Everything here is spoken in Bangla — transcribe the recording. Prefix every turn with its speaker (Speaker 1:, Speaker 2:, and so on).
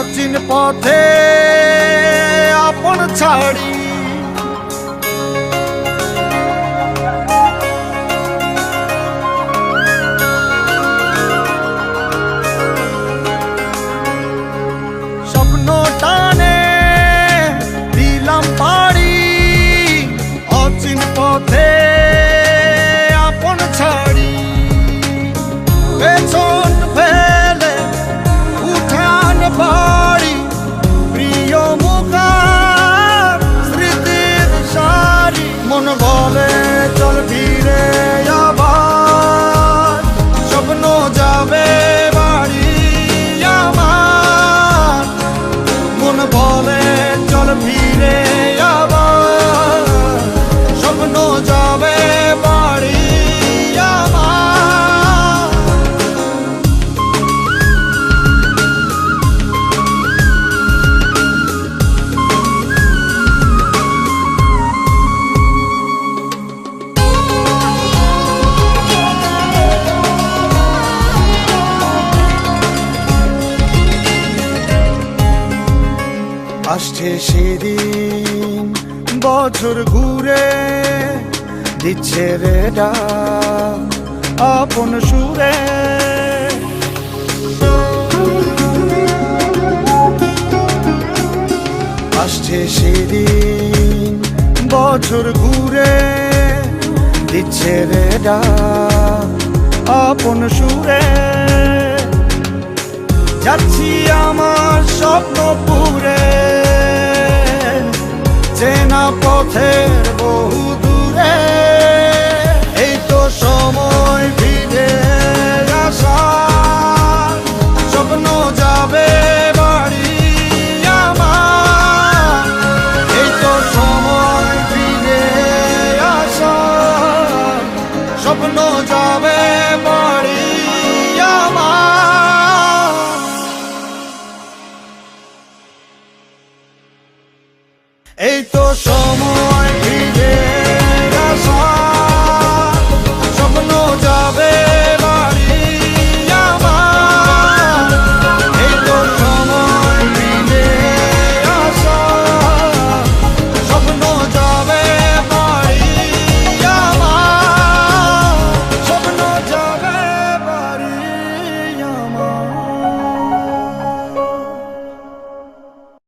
Speaker 1: অচিন পথে আপন ছাড়ি স্বপ্ন টানে দিলাম পাড়ি অচিন পথে আপন ছাড়ি পেছন ফেলে উঠান বাড়ি প্রিয় মুখার স্মৃতির সারি মন বলে চল ফিরে আবার স্বপ্ন যাবে বাড়ি আমার মন বলে চল ফিরে আবার স্বপ্ন যাবে বাড়ি আমার আসছে সেদিন বছর ঘুরে দিচ্ছে রে ডাক আপন সুরে আসছে সেদিন বছর ঘুরে দিচ্ছে রে ডাক আপন সুরে যাচ্ছি আমার স্বপ্ন পুরে চেনা পথের বহু দূরে এই তো সময় ফিরে আসার স্বপ্ন যাবে বাড়ি আমার এই তো সময় ফিরে আসার স্বপ্ন যাবে বাড়ি আমার এই তো সময়